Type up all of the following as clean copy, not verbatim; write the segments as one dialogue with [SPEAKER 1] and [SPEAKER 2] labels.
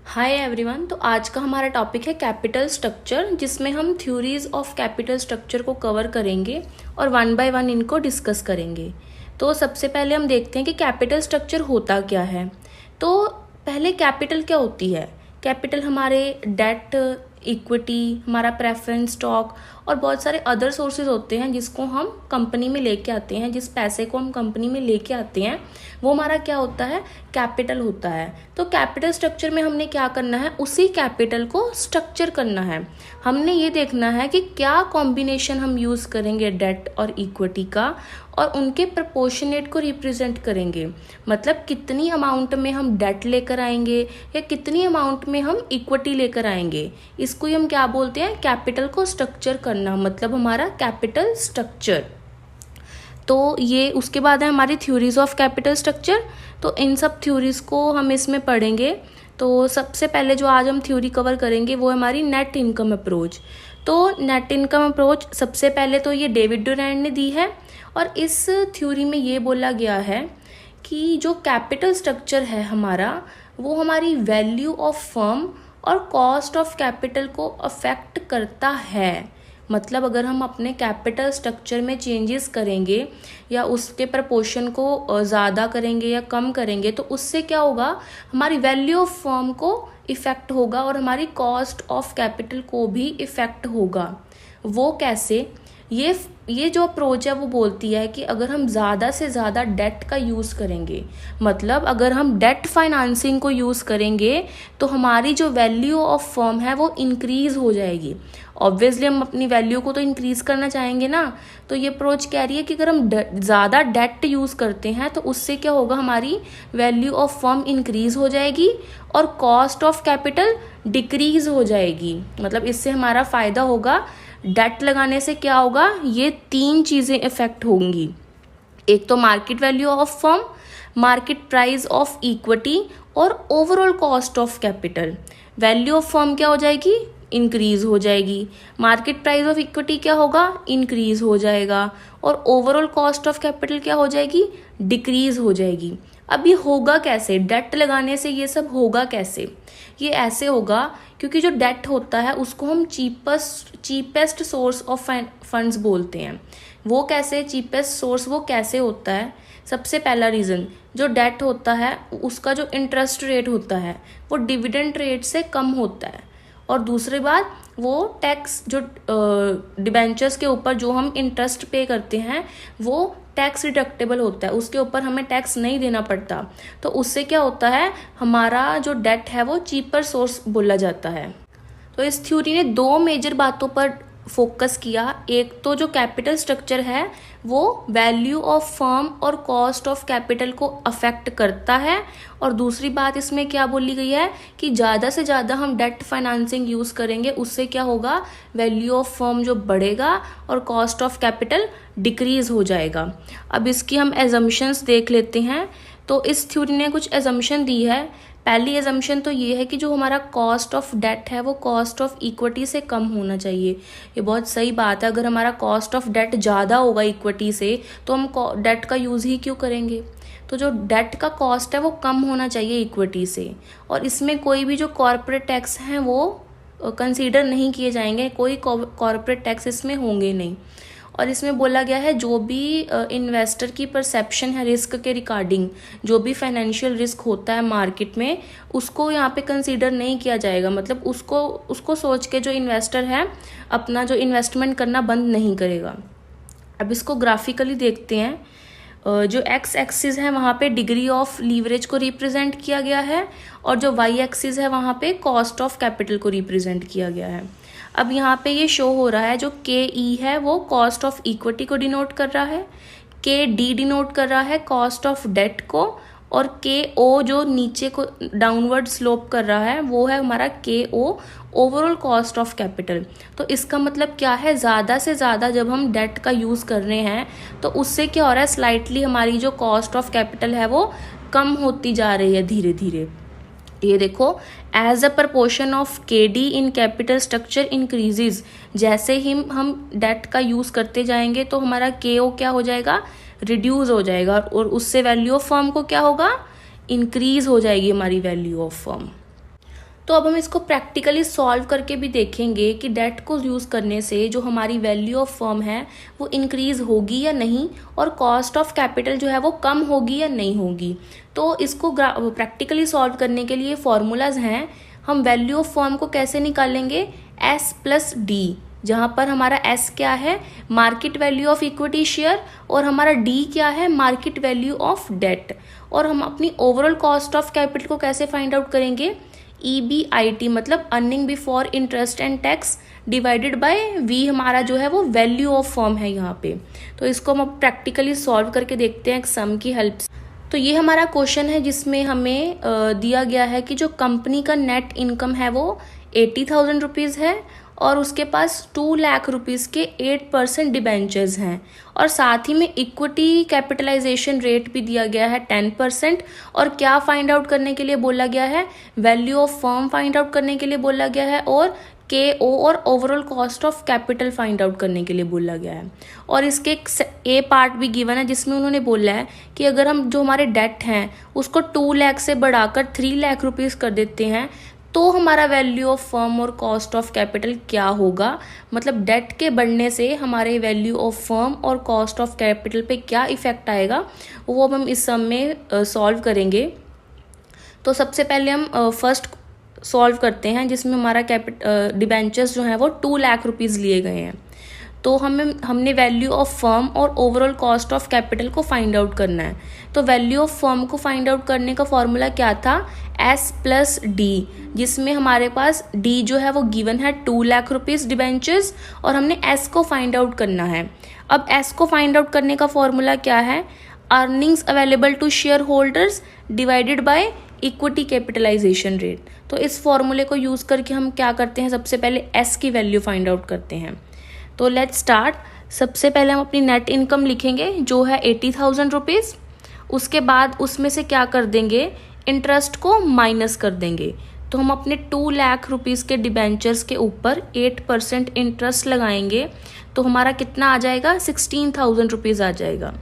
[SPEAKER 1] Hi everyone. तो आज का हमारा टॉपिक है कैपिटल स्ट्रक्चर, जिसमें हम थ्योरीज ऑफ कैपिटल स्ट्रक्चर को कवर करेंगे और वन बाय वन इनको डिस्कस करेंगे। तो सबसे पहले हम देखते हैं कि कैपिटल स्ट्रक्चर होता क्या है। तो पहले कैपिटल क्या होती है। कैपिटल हमारे डेट, इक्विटी, हमारा प्रेफरेंस स्टॉक और बहुत सारे अदर सोर्सेज होते हैं जिसको हम कंपनी में लेके आते हैं। जिस पैसे को हम कंपनी में लेके आते हैं वो हमारा क्या होता है, कैपिटल होता है। तो कैपिटल स्ट्रक्चर में हमने क्या करना है, उसी कैपिटल को स्ट्रक्चर करना है। हमने ये देखना है कि क्या कॉम्बिनेशन हम यूज़ करेंगे डेट और इक्विटी का, और उनके प्रपोर्शनेट को रिप्रेजेंट करेंगे। मतलब कितनी अमाउंट में हम डेट लेकर आएंगे या कितनी अमाउंट में हम इक्विटी लेकर आएंगे, इसको ही हम क्या बोलते हैं, कैपिटल को स्ट्रक्चर करना, मतलब हमारा कैपिटल स्ट्रक्चर। तो ये उसके बाद है हमारी थ्योरीज ऑफ कैपिटल स्ट्रक्चर। तो इन सब थ्योरीज को हम इसमें पढ़ेंगे। तो सबसे पहले जो आज हम थ्योरी कवर करेंगे वो है हमारी नेट इनकम अप्रोच। तो नेट इनकम अप्रोच सबसे पहले तो ये डेविड डुरैंड ने दी है, और इस थ्योरी में ये बोला गया है कि जो कैपिटल स्ट्रक्चर है हमारा, वो हमारी वैल्यू ऑफ फर्म और कॉस्ट ऑफ कैपिटल को अफेक्ट करता है। मतलब अगर हम अपने कैपिटल स्ट्रक्चर में चेंजेस करेंगे या उसके प्रपोर्शन को ज़्यादा करेंगे या कम करेंगे, तो उससे क्या होगा, हमारी वैल्यू ऑफ फर्म को इफ़ेक्ट होगा और हमारी कॉस्ट ऑफ कैपिटल को भी इफ़ेक्ट होगा। वो कैसे, ये जो अप्रोच है वो बोलती है कि अगर हम ज़्यादा से ज़्यादा डेट का यूज़ करेंगे, मतलब अगर हम डेट फाइनेंसिंग को यूज़ करेंगे तो हमारी जो वैल्यू ऑफ फर्म है वो इंक्रीज़ हो जाएगी। ऑब्वियसली हम अपनी वैल्यू को तो इंक्रीज़ करना चाहेंगे ना। तो ये अप्रोच कह रही है कि अगर हम ज़्यादा डेट यूज़ करते हैं तो उससे क्या होगा, हमारी वैल्यू ऑफ फर्म इंक्रीज़ हो जाएगी और कॉस्ट ऑफ कैपिटल डिक्रीज़ हो जाएगी। मतलब इससे हमारा फ़ायदा होगा। डेट लगाने से क्या होगा, ये तीन चीज़ें इफेक्ट होंगी। एक तो market value of firm, market price of equity और overall cost of capital. Value of firm क्या हो जाएगी, इंक्रीज हो जाएगी। मार्केट प्राइस ऑफ इक्विटी क्या होगा, इंक्रीज हो जाएगा। और ओवरऑल कॉस्ट ऑफ कैपिटल क्या हो जाएगी, डिक्रीज हो जाएगी। अब ये होगा कैसे, डेट लगाने से ये सब होगा कैसे। ये ऐसे होगा क्योंकि जो डेट होता है उसको हम चीपेस्ट सोर्स ऑफ फंड्स बोलते हैं। वो कैसे चीपेस्ट सोर्स, वो कैसे होता है। सबसे पहला रीज़न, जो डेट होता है उसका जो इंटरेस्ट रेट होता है वो डिविडेंड रेट से कम होता है। और दूसरी बात, वो टैक्स जो डिबेंचर्स के ऊपर जो हम इंटरेस्ट पे करते हैं वो टैक्स डिडक्टेबल होता है, उसके ऊपर हमें टैक्स नहीं देना पड़ता। तो उससे क्या होता है, हमारा जो डेट है वो चीपर सोर्स बोला जाता है। तो इस थ्योरी ने दो मेजर बातों पर फोकस किया। एक तो जो कैपिटल स्ट्रक्चर है वो वैल्यू ऑफ फर्म और कॉस्ट ऑफ कैपिटल को अफेक्ट करता है, और दूसरी बात इसमें क्या बोली गई है कि ज़्यादा से ज़्यादा हम डेट फाइनेंसिंग यूज़ करेंगे, उससे क्या होगा, वैल्यू ऑफ फर्म जो बढ़ेगा और कॉस्ट ऑफ कैपिटल डिक्रीज़ हो जाएगा। अब इसकी हम एजम्पशंस देख लेते हैं। तो इस थ्योरी ने कुछ एजम्पशन दी है। पहली एजम्पशन तो ये है कि जो हमारा कॉस्ट ऑफ डेट है वो कॉस्ट ऑफ इक्विटी से कम होना चाहिए। ये बहुत सही बात है। अगर हमारा कॉस्ट ऑफ डेट ज़्यादा होगा इक्विटी से तो हम डेट का यूज़ ही क्यों करेंगे। तो जो डेट का कॉस्ट है वो कम होना चाहिए इक्विटी से, और इसमें कोई भी जो कॉर्पोरेट टैक्स हैं वो कंसीडर नहीं किए जाएंगे, कोई कॉर्पोरेट टैक्स इसमें होंगे नहीं। और इसमें बोला गया है जो भी इन्वेस्टर की परसेप्शन है रिस्क के रिगार्डिंग, जो भी फाइनेंशियल रिस्क होता है मार्केट में, उसको यहाँ पे कंसीडर नहीं किया जाएगा। मतलब उसको सोच के जो इन्वेस्टर है अपना जो इन्वेस्टमेंट करना बंद नहीं करेगा। अब इसको ग्राफिकली देखते हैं। जो एक्स एक्सिस है वहाँ पे डिग्री ऑफ लीवरेज को रिप्रेजेंट किया गया है, और जो वाई एक्सिस है वहाँ पे कॉस्ट ऑफ कैपिटल को रिप्रेजेंट किया गया है। अब यहाँ पे ये शो हो रहा है जो के ई है वो कॉस्ट ऑफ इक्विटी को डिनोट कर रहा है, के डी डिनोट कर रहा है कॉस्ट ऑफ डेट को, और के ओ जो नीचे को डाउनवर्ड स्लोप कर रहा है वो है हमारा के ओ, ओवरऑल कॉस्ट ऑफ कैपिटल। तो इसका मतलब क्या है, ज़्यादा से ज़्यादा जब हम डेट का यूज़ कर रहे हैं तो उससे क्या हो रहा है, स्लाइटली हमारी जो कॉस्ट ऑफ कैपिटल है वो कम होती जा रही है धीरे धीरे। ये देखो, एज अ प्रपोर्शन ऑफ के D in capital structure increases, जैसे ही हम डेट का यूज़ करते जाएंगे तो हमारा के ओ क्या हो जाएगा, रिड्यूस हो जाएगा, और उससे वैल्यू ऑफ फर्म को क्या होगा, इंक्रीज हो जाएगी हमारी वैल्यू ऑफ फर्म। तो अब हम इसको प्रैक्टिकली सॉल्व करके भी देखेंगे कि डेट को यूज़ करने से जो हमारी वैल्यू ऑफ फर्म है वो इंक्रीज़ होगी या नहीं, और कॉस्ट ऑफ कैपिटल जो है वो कम होगी या नहीं होगी। तो इसको प्रैक्टिकली सॉल्व करने के लिए फॉर्मूलाज हैं। हम वैल्यू ऑफ फर्म को कैसे निकालेंगे, S प्लस डी, जहाँ पर हमारा S क्या है, market value of equity share, और हमारा D क्या है, मार्केट वैल्यू ऑफ डेट। और हम अपनी ओवरऑल कॉस्ट ऑफ कैपिटल को कैसे फाइंड आउट करेंगे, EBIT मतलब earning before interest and tax divided by V हमारा जो है वो वैल्यू ऑफ फर्म है यहाँ पे। तो इसको हम प्रैक्टिकली सॉल्व करके देखते हैं एक सम की हेल्प से। तो ये हमारा क्वेश्चन है जिसमें हमें दिया गया है कि जो कंपनी का नेट इनकम है वो 80,000 रुपीज़ है, और उसके पास 2 लाख रुपीज़ के 8% डिबेंचर्स हैं, और साथ ही में इक्विटी कैपिटलाइजेशन रेट भी दिया गया है 10%। और क्या फाइंड आउट करने के लिए बोला गया है, value of firm find out करने के लिए बोला गया है, और KO और overall cost of capital find out करने के लिए बोला गया है। और इसके एक A पार्ट भी गिवन है जिसमें उन्होंने बोला है कि अगर हम जो हमारे डेट हैं उसको 2 लाख से बढ़ाकर 3 लाख रुपीज़ कर देते हैं तो हमारा वैल्यू ऑफ फर्म और कॉस्ट ऑफ कैपिटल क्या होगा, मतलब डेट के बढ़ने से हमारे वैल्यू ऑफ फर्म और कॉस्ट ऑफ कैपिटल पे क्या इफेक्ट आएगा, वो अब हम इस सम में सॉल्व करेंगे। तो सबसे पहले हम फर्स्ट सॉल्व करते हैं जिसमें हमारा डिबेंचर्स जो हैं वो 2 लाख रुपीज़ लिए गए हैं। तो हमने वैल्यू ऑफ फर्म और ओवरऑल कॉस्ट ऑफ कैपिटल को फाइंड आउट करना है। तो वैल्यू ऑफ फर्म को फाइंड आउट करने का फॉर्मूला क्या था, S प्लस डी, जिसमें हमारे पास D जो है वो गिवन है 2 लाख रुपीज़ डिबेंचर्स, और हमने S को फाइंड आउट करना है। अब S को फाइंड आउट करने का फॉर्मूला क्या है, earnings available to share holders divided by equity capitalization rate. तो इस फॉर्मूले को यूज़ करके हम क्या करते हैं, सबसे पहले S की वैल्यू फाइंड आउट करते हैं। तो लेट्स स्टार्ट। सबसे पहले हम अपनी नेट इनकम लिखेंगे जो है 80,000 रुपीज़। उसके बाद उसमें से क्या कर देंगे, इंटरेस्ट को माइनस कर देंगे। तो हम अपने 2 लाख रुपीज़ के डिबेंचर्स के ऊपर 8% इंटरेस्ट लगाएंगे, तो हमारा कितना आ जाएगा, 16,000 रुपीज़ आ जाएगा।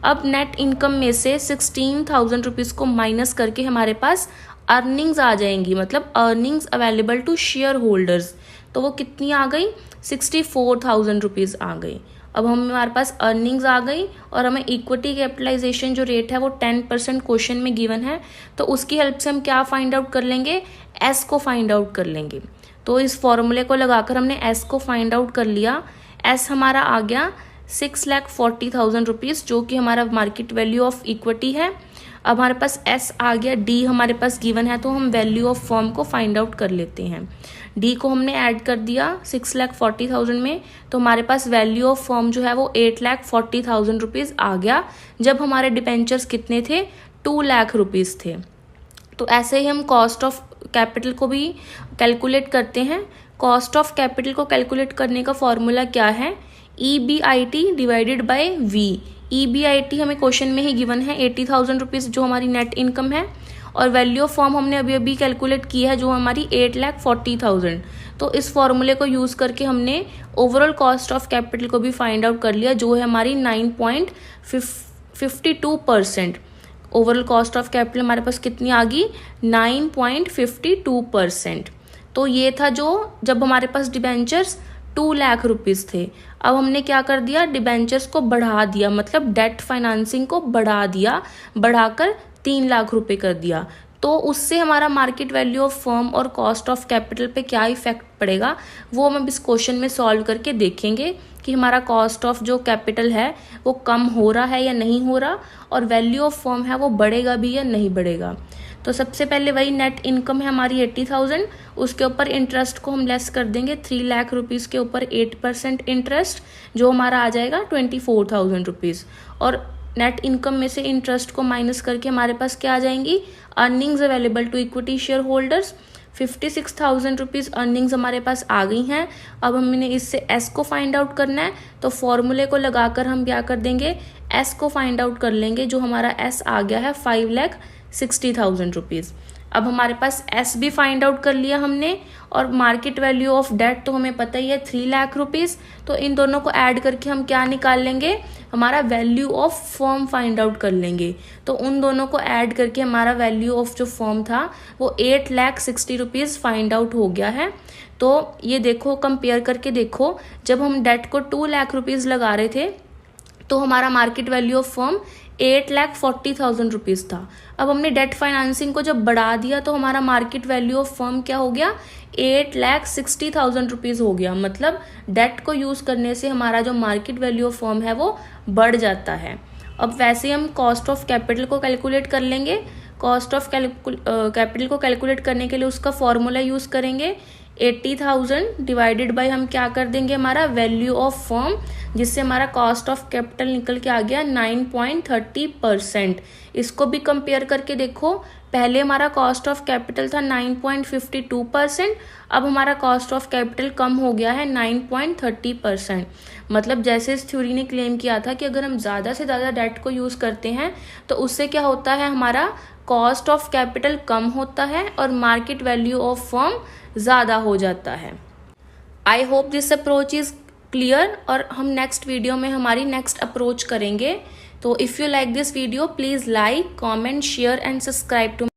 [SPEAKER 1] अब नेट इनकम में से 16,000 रुपीज़ को माइनस करके हमारे पास अर्निंग्स आ जाएंगी, मतलब earnings available to share holders. तो वो कितनी आ गई, 64,000 रुपीज़ आ गई। अब हमारे पास अर्निंग्स आ गई, और हमें इक्विटी कैपिटलाइजेशन जो रेट है वो 10% क्वेश्चन में गिवन है, तो उसकी हेल्प से हम क्या फाइंड आउट कर लेंगे, S को फाइंड आउट कर लेंगे। तो इस फॉर्मूले को लगाकर हमने S को फाइंड आउट कर लिया। S हमारा आ गया 6,40,000 रुपीज़, जो कि हमारा मार्केट वैल्यू ऑफ इक्विटी है। अब हमारे पास S आ गया, D हमारे पास गिवन है, तो हम वैल्यू ऑफ फर्म को फाइंड आउट कर लेते हैं। D को हमने ऐड कर दिया 6,40,000 में, तो हमारे पास वैल्यू ऑफ फर्म जो है वो 8,40,000 रुपीज़ आ गया, जब हमारे डिबेंचर्स कितने थे, 2 लाख रुपीज़ थे। तो ऐसे ही हम कॉस्ट ऑफ कैपिटल को भी कैलकुलेट करते हैं। कॉस्ट ऑफ कैपिटल को कैलकुलेट करने का फॉर्मूला क्या है, EBIT divided by V। EBIT हमें क्वेश्चन में ही गिवन है 80,000 रुपीज़ जो हमारी नेट इनकम है, और वैल्यू ऑफ फर्म हमने अभी अभी कैलकुलेट की है जो हमारी 8,40,000। तो इस फॉर्मूले को यूज़ करके हमने ओवरऑल कॉस्ट ऑफ कैपिटल को भी फाइंड आउट कर लिया, जो है हमारी 9.52%। ओवरऑल कॉस्ट ऑफ कैपिटल हमारे पास कितनी आ गई, 9.52%। तो ये था जो जब हमारे पास डिबेंचर्स 2 लाख रुपीज़ थे। अब हमने क्या कर दिया, डिबेंचर्स को बढ़ा दिया, मतलब डेट फाइनेंसिंग को बढ़ा दिया, बढ़ाकर 3 लाख रुपए कर दिया। तो उससे हमारा मार्केट वैल्यू ऑफ फर्म और कॉस्ट ऑफ कैपिटल पे क्या इफेक्ट पड़ेगा, वो हम इस क्वेश्चन में सॉल्व करके देखेंगे कि हमारा कॉस्ट ऑफ जो कैपिटल है वो कम हो रहा है या नहीं हो रहा, और वैल्यू ऑफ फर्म है वो बढ़ेगा भी या नहीं बढ़ेगा। तो सबसे पहले वही नेट इनकम है हमारी 80,000, उसके ऊपर इंटरेस्ट को हम लेस कर देंगे 3 लाख रुपीज़ के ऊपर 8% इंटरेस्ट, जो हमारा आ जाएगा 24,000 रुपीज़। और नेट इनकम में से इंटरेस्ट को माइनस करके हमारे पास क्या आ जाएंगी, earnings available to equity share holders. 56,000 rupees earnings हमारे पास आ गई हैं। अब हमने इससे S को फाइंड आउट करना है, तो फॉर्मूले को लगाकर हम क्या कर देंगे, S को फाइंड आउट कर लेंगे, जो हमारा S आ गया है 5,60,000 रुपीज़। अब हमारे पास एस भी फाइंड आउट कर लिया हमने, और मार्केट वैल्यू ऑफ डेट तो हमें पता ही है 3 लाख रुपीज़। तो इन दोनों को ऐड करके हम क्या निकाल लेंगे, हमारा value of firm find out कर लेंगे। तो उन दोनों को ऐड करके हमारा वैल्यू ऑफ जो फर्म था वो 8,60,000 रुपीज़ फाइंड आउट हो गया है। तो ये देखो, कंपेयर करके देखो, जब हम डेट को 2 लाख रुपीज़ लगा रहे थे तो हमारा market value of firm 8,40,000 rupees था। अब हमने डेट फाइनेंसिंग को जब बढ़ा दिया तो हमारा मार्केट वैल्यू ऑफ फर्म क्या हो गया, 8,60,000 रुपीज़ हो गया। मतलब डेट को यूज़ करने से हमारा जो मार्केट वैल्यू ऑफ फर्म है वो बढ़ जाता है। अब वैसे ही हम कॉस्ट ऑफ कैपिटल को कैलकुलेट कर लेंगे। कॉस्ट ऑफ कैपिटल को कैलकुलेट करने के लिए उसका फॉर्मूला यूज़ करेंगे। 80,000 डिवाइडेड बाय हम क्या कर देंगे, हमारा वैल्यू ऑफ फर्म, जिससे हमारा कॉस्ट ऑफ कैपिटल निकल के आ गया 9.30%। इसको भी कंपेयर करके देखो, पहले हमारा कॉस्ट ऑफ कैपिटल था 9.52%, अब हमारा कॉस्ट ऑफ कैपिटल कम हो गया है 9.30%। मतलब जैसे इस थ्योरी ने क्लेम किया था कि अगर हम ज़्यादा से ज़्यादा डेट को यूज़ करते हैं तो उससे क्या होता है, हमारा कॉस्ट ऑफ कैपिटल कम होता है और मार्केट वैल्यू ऑफ फर्म ज़्यादा हो जाता है। I hope this approach is clear, और हम नेक्स्ट वीडियो में हमारी नेक्स्ट अप्रोच करेंगे। तो if you like this video, please like, comment, share and subscribe to